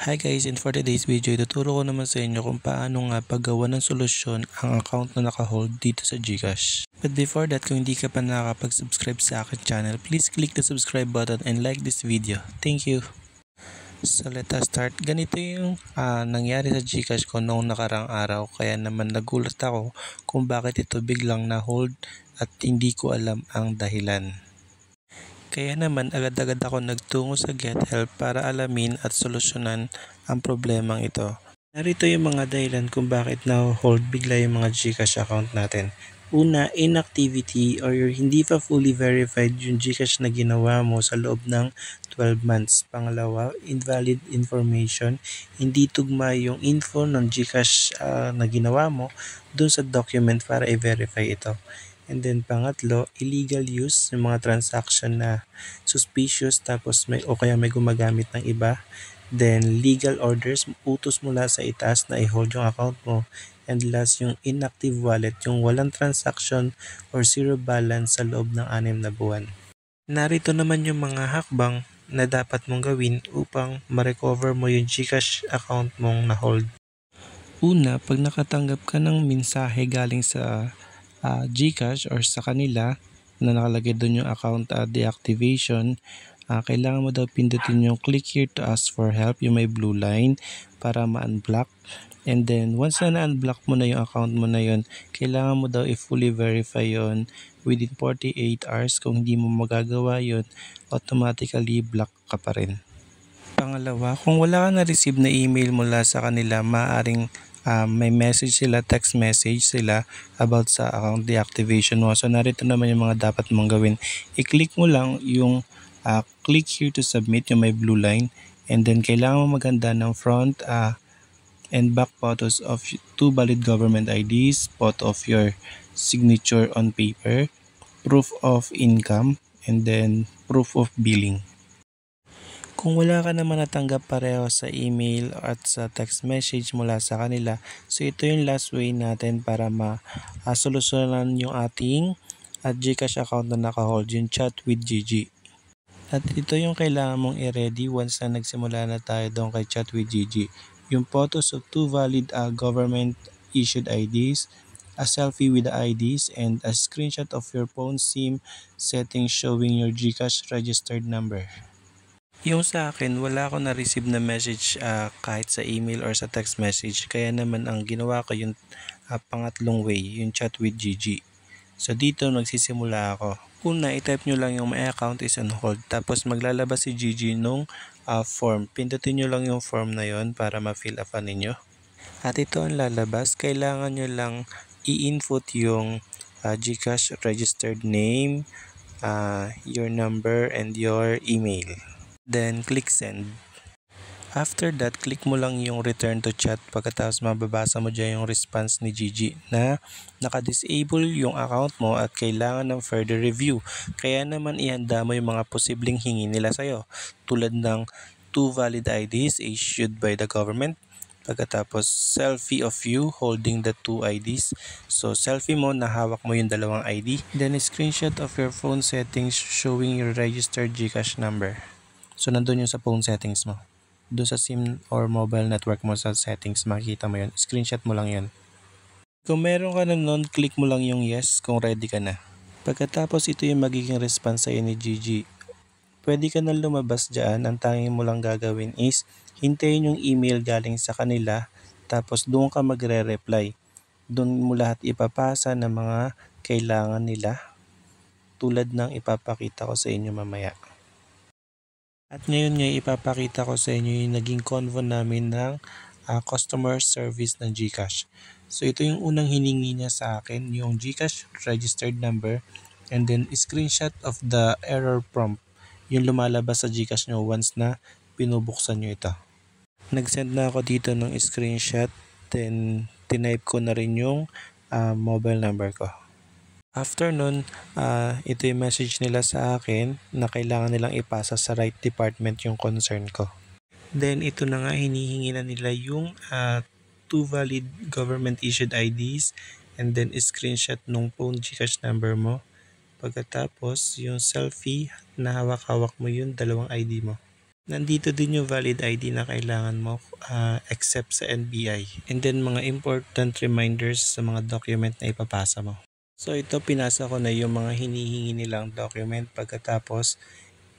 Hi guys, and for today's video, ituturo ko naman sa inyo kung paano nga paggawa ng solusyon ang account na nakahold dito sa GCash. But before that, kung hindi ka pa nakakapag-subscribe sa akin channel, please click the subscribe button and like this video. Thank you! So let us start. Ganito yung nangyari sa GCash ko noong nakarang araw, kaya naman nagulat ako kung bakit ito biglang na-hold at hindi ko alam ang dahilan. Kaya naman agad-agad ako nagtungo sa GetHelp para alamin at solusyonan ang problemang ito. Narito yung mga dahilan kung bakit na-hold bigla yung mga GCash account natin. Una, inactivity or hindi pa fully verified yung GCash na ginawa mo sa loob ng 12 months. Pangalawa, invalid information. Hindi tugma yung info ng GCash na ginawa mo dun sa document para i-verify ito. And then pangatlo, illegal use, yung mga transaction na suspicious tapos o kaya may gumagamit ng iba. Then legal orders, utos mula sa itaas na i-hold yung account mo. And last, yung inactive wallet, yung walang transaction or zero balance sa loob ng 6 na buwan. Narito naman yung mga hakbang na dapat mong gawin upang ma-recover mo yung GCash account mong na-hold. Una, pag nakatanggap ka ng mensahe galing sa GCash or sa kanila na nakalagay doon yung account deactivation, kailangan mo daw pindutin yung click here to ask for help, yung may blue line para ma-unblock. And then once na na-unblock mo na yung account mo na yun, kailangan mo daw i-fully verify yun within 48 hours. Kung hindi mo magagawa yun, automatically block ka pa rin. Pangalawa, kung wala ka na-receive na email mula sa kanila, maaaring may message sila, text message sila about sa account deactivation mo. So narito naman yung mga dapat mong gawin. I-click mo lang yung click here to submit, yung may blue line. And then kailangan mo maganda ng front and back photos of 2 valid government IDs, photo of your signature on paper, proof of income, and then proof of billing. Kung wala ka naman natanggap pareho sa email at sa text message mula sa kanila, so ito yung last way natin para solusyonan yung ating GCash account na nakahold, yung chat with Gigi. At ito yung kailangan mong i-ready once na nagsimula na tayo doon kay chat with Gigi. Yung photos of 2 valid government issued IDs, a selfie with the IDs, and a screenshot of your phone SIM settings showing your GCash registered number. Yung sa akin, wala akong na-receive na message kahit sa email or sa text message. Kaya naman ang ginawa ko yung pangatlong way, yung chat with Gigi. So dito nagsisimula ako. Una, i-type nyo lang yung my account is on hold. Tapos maglalabas si Gigi nung form. Pindutin nyo lang yung form na yon para ma-fill up ninyo. At ito ang lalabas. Kailangan nyo lang i-input yung GCash registered name, your number, and your email. Then click send. After that, click mo lang yung return to chat. Pagkatapos mababasa mo dyan yung response ni Gigi na naka-disable yung account mo at kailangan ng further review. Kaya naman ihanda mo yung mga posibleng hingi nila sa'yo. Tulad ng 2 valid IDs issued by the government. Pagkatapos selfie of you holding the 2 IDs. So selfie mo na hawak mo yung dalawang ID. Then a screenshot of your phone settings showing your registered GCash number. So nandun yung sa phone settings mo. Doon sa SIM or mobile network mo sa settings, makikita mo yun. Screenshot mo lang yun. Kung meron ka na nun, click mo lang yung yes kung ready ka na. Pagkatapos ito yung magiging response sa'yo ni Gigi. Pwede ka na lumabas dyan. Ang tanging mo lang gagawin is hintayin yung email galing sa kanila. Tapos doon ka magre-reply. Doon mo lahat ipapasa ng mga kailangan nila. Tulad ng ipapakita ko sa inyo mamaya. At ngayon nga ipapakita ko sa inyo yung naging convo namin ng customer service ng GCash. So ito yung unang hiningi niya sa akin, yung GCash registered number and then screenshot of the error prompt. Yung lumalabas sa GCash nyo once na pinubuksan nyo ito. Nag-send na ako dito ng screenshot, then tinype ko na rin yung mobile number ko. After nun, ito yung message nila sa akin na kailangan nilang ipasa sa right department yung concern ko. Then ito na nga, hinihingi na nila yung 2 valid government issued IDs and then screenshot nung phone GCash number mo. Pagkatapos yung selfie na hawak-hawak mo yung dalawang ID mo. Nandito din yung valid ID na kailangan mo except sa NBI. And then mga important reminders sa mga document na ipapasa mo. So ito pinasa ko na yung mga hinihingi nilang document pagkatapos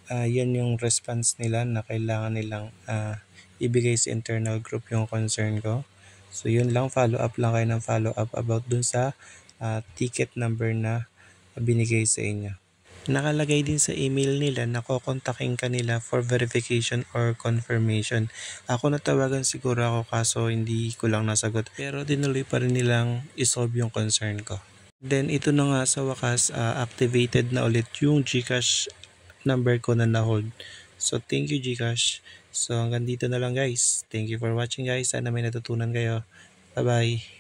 yan yung response nila na kailangan nilang ibigay sa internal group yung concern ko. So yun lang, follow up lang kayo ng follow up about dun sa ticket number na binigay sa inyo. Nakalagay din sa email nila na kokontakin ka nila for verification or confirmation. Ako natawagan siguro ako kaso hindi ko lang nasagot. Pero tinuloy pa rin nilang isolve yung concern ko. Then ito na nga sa wakas, activated na ulit yung GCash number ko na na-hold. So thank you GCash. So hanggang dito na lang guys. Thank you for watching guys. Sana may natutunan kayo. Bye bye.